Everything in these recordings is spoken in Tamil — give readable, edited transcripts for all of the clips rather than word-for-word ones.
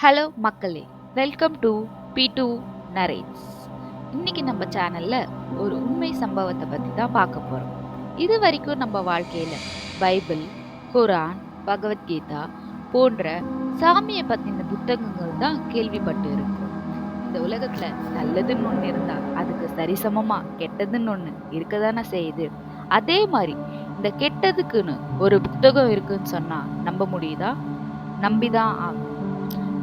ஹலோ மக்களே, வெல்கம் டு P2 நரேட்ஸ். இன்னைக்கு நம்ம சேனல்ல ஒரு உண்மை சம்பவத்தை பத்தி தான் பார்க்க போறோம். இது வரைக்கும் நம்ம வாழ்க்கையில பைபிள், குரான், பகவத்கீதா போன்ற சாமியை பத்தின புத்தகங்கள் தான் கேள்விப்பட்டு இருக்கோம். இந்த உலகத்துல நல்லதுன்னு ஒண்ணு இருந்தா அதுக்கு சரிசமமா கெட்டதுன்னு ஒண்ணு இருக்கதானே செய்யுது. அதே மாதிரி இந்த கெட்டதுக்குன்னு ஒரு புத்தகம் இருக்குன்னு சொன்னா நம்ப முடியுதா? நம்பிதான் ஆகணும்.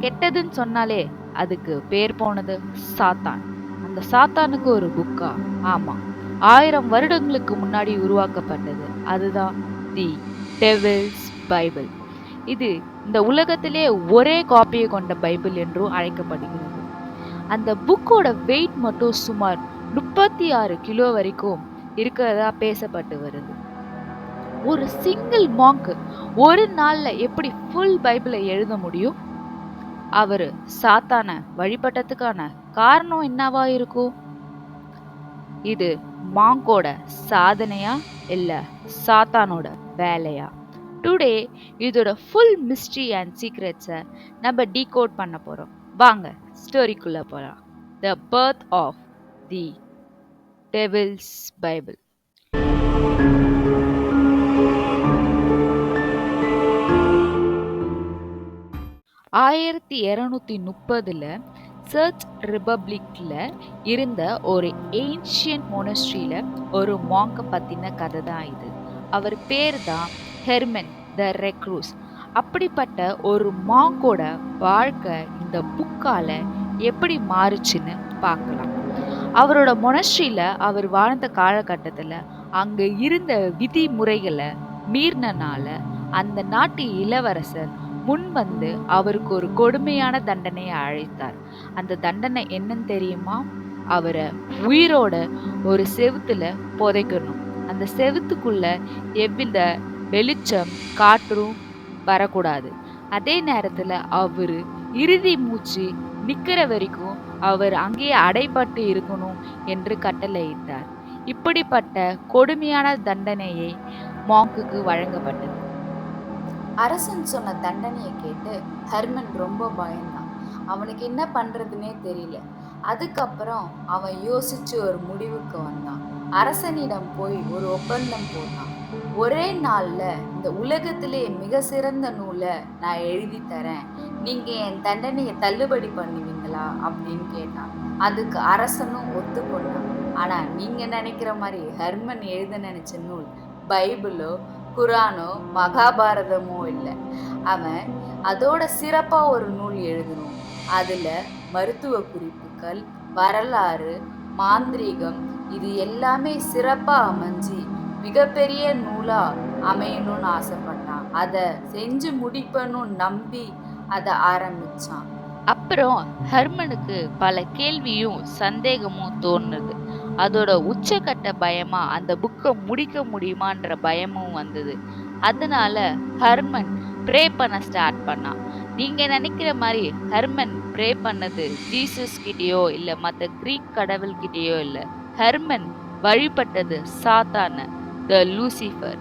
கெட்டதுன்னு சொன்னாலே அதுக்கு பேர் போனது சாத்தான். அந்த சாத்தானுக்கு ஒரு புக்கா? ஆமா, 1000 வருடங்களுக்கு முன்னாடி உருவாக்கப்பட்டது. அதுதான் தி டெவில்ஸ் பைபிள். இது இந்த உலகத்திலே ஒரே காப்பியை கொண்ட பைபிள் என்றும் அழைக்கப்படுகிறது. அந்த புக்கோட வெயிட் மட்டும் சுமார் 36 கிலோ வரைக்கும் இருக்கிறதா பேசப்பட்டு வருது. ஒரு சிங்கிள் மாங்க் ஒரு நாள்ல எப்படி ஃபுல் பைபிளை எழுத முடியும்? அவரு சாத்தான வழிபட்டதுக்கான காரணம் என்னவா இருக்கும்? இது மாங்கோட சாதனையா இல்ல சாத்தானோட வேலையா? டுடே இதோட ஃபுல் மிஸ்ட்ரி அண்ட் சீக்ரெட்ஸை நம்ம டீகோட் பண்ண போறோம். வாங்க ஸ்டோரிக்குள்ள போலாம். The birth of the devil's bible. 1230 church ரிபப்ளிக்ல இருந்த ஒரு ஏன்ஷியன்ட் மொனஸ்ட்ரியில ஒரு மாங்க பத்தின கதை தான் இது. அவர் பேர் தான் ஹெர்மன் த ரெக்ரூஸ். அப்படிப்பட்ட ஒரு மாங்கோட வாழ்க்கை இந்த புக்கால எப்படி மாறுச்சுன்னு பார்க்கலாம். அவரோட மொனஸ்ட்ரியில அவர் வாழ்ந்த காலகட்டத்துல அங்க இருந்த விதிமுறைகளை மீறினால அந்த நாட்டு இளவரசர் முன் வந்து அவருக்கு ஒரு கொடுமையான தண்டனையை அழைத்தார். அந்த தண்டனை என்னன்னு தெரியுமா? அவரை உயிரோட ஒரு செவுத்துல புதைக்கணும். அந்த செவுத்துக்குள்ள எவ்வித வெளிச்சம் காற்றும் வரக்கூடாது. அதே நேரத்துல அவரு இறுதி மூச்சு நிக்கிற வரைக்கும் அவர் அங்கேயே அடைபட்டு இருக்கணும் என்று கட்டளையிட்டார். இப்படிப்பட்ட கொடுமையான தண்டனையை மாங்குக்கு வழங்கப்பட்டது. அரசன் சொன்ன தண்டனையை கேட்டு ஹெர்மன் ரொம்ப பயந்தான். அவனுக்கு என்ன பண்றதுன்னே தெரியல. அதுக்கப்புறம் அவன் யோசிச்சு ஒரு முடிவுக்கு வந்தான். அரசனிடம் போய் ஒரு ஒப்பந்தம் போட்டான். ஒரே நாள்ல இந்த உலகத்திலே மிக சிறந்த நூலை நான் எழுதி தரேன், நீங்க என் தண்டனையை தள்ளுபடி பண்ணுவீங்களா அப்படின்னு கேட்டான். அதுக்கு அரசனும் ஒத்துக்கொண்டான். ஆனா நீங்க நினைக்கிற மாதிரி ஹெர்மன் எழுத நினைச்ச நூல் பைபிளோ குரானோ மகாபாரதமோ இல்லை. அவன் அதோட சிறப்பா ஒரு நூல் எழுதணும். அதுல மருத்துவ குறிப்புகள், வரலாறு, மாந்திரீகம் இது எல்லாமே சிறப்பா அமைஞ்சு மிகப்பெரிய நூலா அமையணும்னு ஆசைப்பட்டான். அதை செஞ்சு முடிப்பனும் நம்பி அதை ஆரம்பிச்சான். அப்புறம் ஹெர்மனுக்கு பல கேள்வியும் சந்தேகமும் தோணுது. அதோட உச்சக்கட்ட பயமா அந்த புக்கை முடிக்க முடியுமான்ற பயமும் வந்தது. அதனால ஹெர்மன் ப்ரே பண்ண ஸ்டார்ட் பண்ணான். நீங்க நினைக்கிற மாதிரி ஹெர்மன் ப்ரே பண்ணது ஜீசஸ் கிட்டேயோ இல்ல மற்ற கிரீக் கடவுள் கிட்டேயோ இல்ல. ஹெர்மன் வழிபட்டது சாத்தான, த லூசிஃபர்.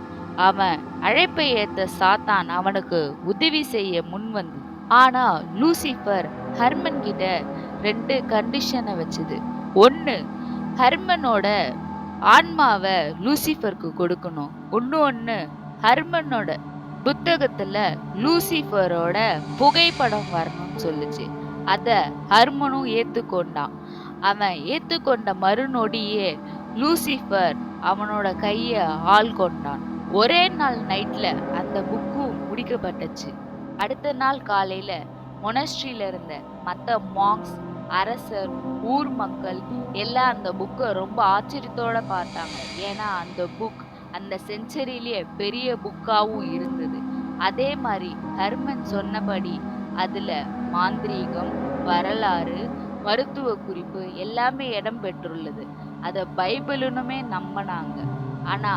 அவன் அழைப்பை ஏத்த சாத்தான் அவனுக்கு உதவி செய்ய முன் வந்து. ஆனா லூசிஃபர் ஹெர்மன் கிட்ட 2 கண்டிஷனை வச்சுது. ஒன்னு, ஹெர்மனோட ஆன்மாவை லூசிஃபருக்கு கொடுக்கணும். ஒன்னு ஹெர்மனோட புத்தகத்துல லூசிஃபரோட புகைப்படம் வரணும்னு சொல்லுச்சு. அத ஹெர்மனும் ஏத்துக்கொண்டான். அவன் ஏத்துக்கொண்ட மறுநொடியே லூசிஃபர் அவனோட கைய ஆள் கொண்டான். ஒரே நாள் நைட்ல அந்த புக்கும் முடிக்கப்பட்டுச்சு. அடுத்த நாள் காலையில மொனஸ்ட்ரியில இருந்த மற்ற மாங்ஸ், அரசர், ஊர் மக்கள் எல்லாம் அந்த புக்கை ரொம்ப ஆச்சரியத்தோட பார்த்தாங்க. ஏன்னா அந்த புக் அந்த செஞ்சுரியிலேயே பெரிய புக்காவும் இருந்தது. அதே மாதிரி ஹெர்மன் சொன்னபடி அதுல மாந்திரீகம், வரலாறு, மருத்துவ குறிப்பு எல்லாமே இடம் பெற்றுள்ளது. அத பைபிளுனுமே நம்பினாங்க. ஆனா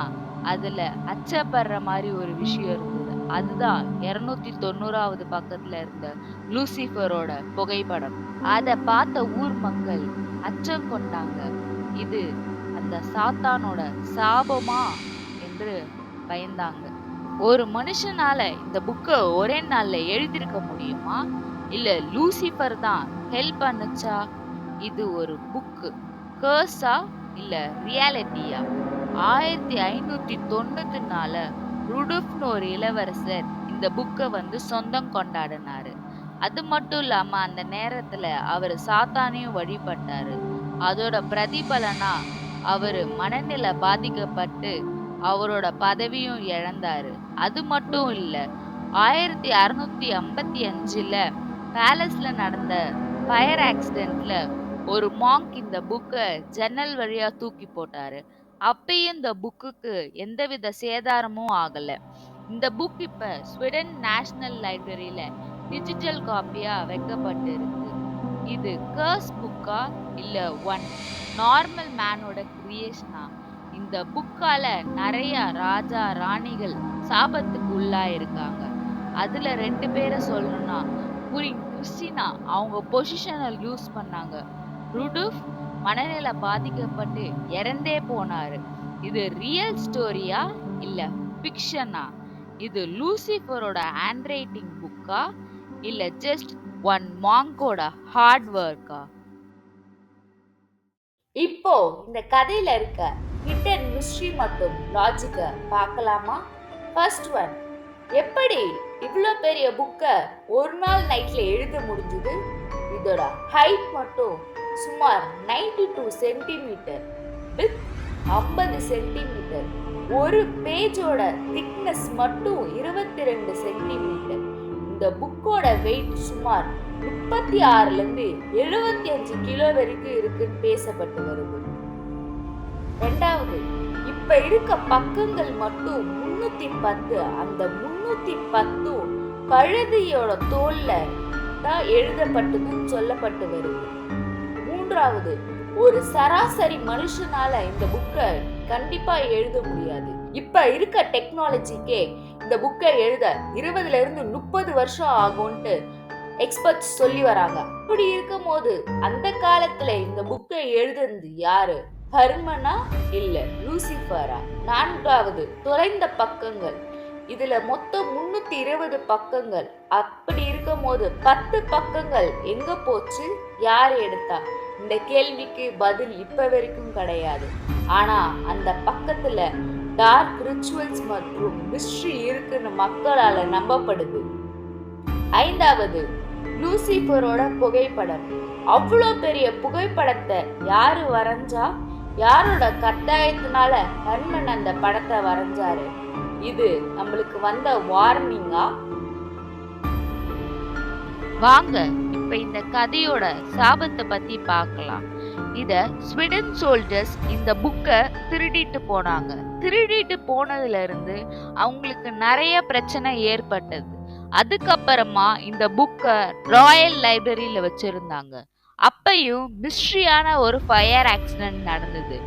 அதுல அச்சப்படுற மாதிரி ஒரு விஷயம் இருந்தது. அதுதான் 290வது பக்கத்துல இருந்த லூசிஃபரோட புகைப்படம். அத பார்த்த ஊர் மக்கள் அச்சம் கொண்டாங்க. இது அந்த சாத்தானோட சாபமா என்று பயந்தாங்க. ஒரு மனுஷனால இந்த புக்க ஒரே நாள்ல எழுதியிருக்க முடியுமா? இல்ல லூசிஃபர் தான் ஹெல்ப் பண்ணுச்சா? இது ஒரு புக்கு கர்ஸா இல்ல ரியாலிட்டியா? 1594 ருடுஃப்னு ஒரு இளவரசர் இந்த புக்க சொந்தம் கொண்டாடினாரு. அது மட்டும் இல்லாம அந்த நேரத்துல அவரு சாத்தானையும் வழிபட்டாரு. அதோட பிரதிபலனா அவரு மனநில பாதிக்கப்பட்டு அவரோட பதவியும் இழந்தாரு. அது மட்டும் இல்ல 1655ல பேலஸ்ல நடந்த ஃபயர் ஆக்சிடென்ட்ல ஒரு மாங்க் இந்த புக்க ஜன்னல் வழியா தூக்கி போட்டாரு. அப்பயும் இந்த புக்குக்கு எந்தவித சேதாரமும் ஆகல. இந்த புக் இப்ப ஸ்வீடன் நேஷனல் லைப்ரரியில டிஜிட்டல் காப்பியா வைக்கப்பட்டு இருக்கு. இது கர்ஸ் புக்கா இல்ல ஒன் நார்மல் மேனோட கிரியேஷனா? இந்த புக்கால நிறைய ராஜா ராணிகள் சாபத்துக்கு உள்ளாயிருக்காங்க. அதுல 2 பேரை சொல்லணும்னா குயின் கிறிஸ்டினா அவங்க பொசிஷனை யூஸ் பண்ணாங்க. ருடுஃப் மனநில பாதிக்கப்பட்டு இறந்தே போனாரு. இது ரியல் ஸ்டோரியா இல்ல ஃபிக்ஷனா? இது லூசிஃபரோட ஹேண்ட் ரைட்டிங் புக்கா இல்ல ஜஸ்ட் ஒன் மாங்கோட ஹார்ட் ஒர்க்கா? இப்போ இந்த கதையில இருக்க ஹிடன் மிஸ்ட்ரி மற்றும் லாஜிக்க பார்க்கலாமா? ஃபர்ஸ்ட் ஒன், எப்படி இவ்ளோ பெரிய புக்க ஒரு நாள் நைட்ல எழுத முடிஞ்சது? இதோட ஹைட் மட்டும் சுமார் 92 சென்டிமீட்டர், வித் 50 சென்டிமீட்டர். ஒரு பேஜோட திக்னஸ் மட்டும் 22 சென்டிமீட்டர். இந்த புக்கோட வெயிட் சுமார் 36ல இருந்து 75 கிலோ வரைக்கும் இருக்குன்னு பேசப்பட்டு வருது. ரெண்டாவது, இப்ப இருக்க பக்கங்கள் மட்டும் 310. அந்த 310 கழுதையோட தோல்ல தான் எழுதப்பட்டதுன்னு சொல்லப்பட்டு வருது. மூன்றாவது, ஒரு சராசரி மனுஷனால இந்த புக்க கண்டிப்பா எழுத முடியாது. இப்ப இருக்க டெக்னாலஜிக்கே இந்த புக்கை எழுத 20ல இருந்து 30 வருஷம் ஆகும்ட்டு எக்ஸ்பர்ட்ஸ் சொல்லி வராங்க. அப்படி இருக்கும் போது அந்த காலத்துல இந்த புக்கை எழுதுனது யாரு? ஹெர்மனா இல்ல லூசிஃபரா? நான்காவது, தொலைந்த பக்கங்கள். இதுல மொத்தம் 320 பக்கங்கள். அப்படி இருக்கும் போது 10 பக்கங்கள் எங்க போச்சு? யார் எடுத்தா? இந்த கேள்விக்கு பதில் இப்ப வரைக்கும் கிடையாது. ஆனா அந்த பக்கத்துல டார்க் ரிச்சுவல்ஸ் மற்றும் மிஸ்ட்ரி இருக்குன்னு மக்களால நம்பப்படுது. ஐந்தாவது, லூசிஃபரோட புகைப்படம். அவ்வளோ பெரிய புகைப்படத்தை யாரு வரைஞ்சா? யாரோட கட்டாயத்தினால ஹெர்மன் அந்த படத்தை வரைஞ்சாரு? இது நம்மளுக்கு வந்த வார்னிங்கா? வாங்க இப்ப இந்த கதையோட சாபத்தை பத்தி பார்க்கலாம். இத ஸ்வீடன் சோல்ஜர்ஸ் இந்த புக்க திருடிட்டு போனாங்க. திருடிட்டு போனதுல இருந்து அவங்களுக்கு நிறைய பிரச்சனை ஏற்பட்டது. அதுக்கப்புறமா இந்த புக்க ராயல் லைப்ரரியில வச்சிருந்தாங்க. அப்பையும் மிஸ்ட்ரியான ஒரு ஃபயர் ஆக்சிடென்ட் நடந்தது.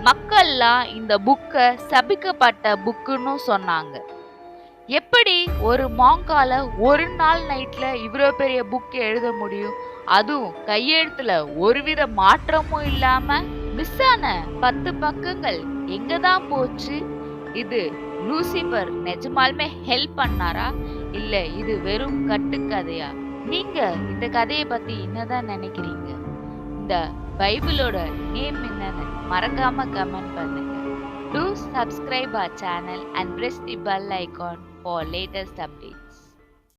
மக்கள்லாம் இந்த புக்க சபிக்கப்பட்ட புக்குன்னு சொன்னாங்க. எப்படி ஒரு மாங்கால ஒரு நாள் நைட்ல இவ்வளோ பெரிய புக் எழுத முடியும்? அதுவும் கையெழுத்துல ஒருவித மாற்றமும் இல்லாம. மிஸ் ஆன 10 பக்கங்கள் எங்கதான் போச்சு? இது லூசிஃபர் நிஜமாலுமே ஹெல்ப் பண்ணாரா இல்ல இது வெறும் கட்டுக்கதையா? நீங்க இந்த கதையை பத்தி என்னதான் நினைக்கிறீங்க? இந்த பைபிளோட நேம் என்னன்னு மறக்காம கமெண்ட் பண்ணுங்க. Do subscribe our channel and press the bell icon for latest updates.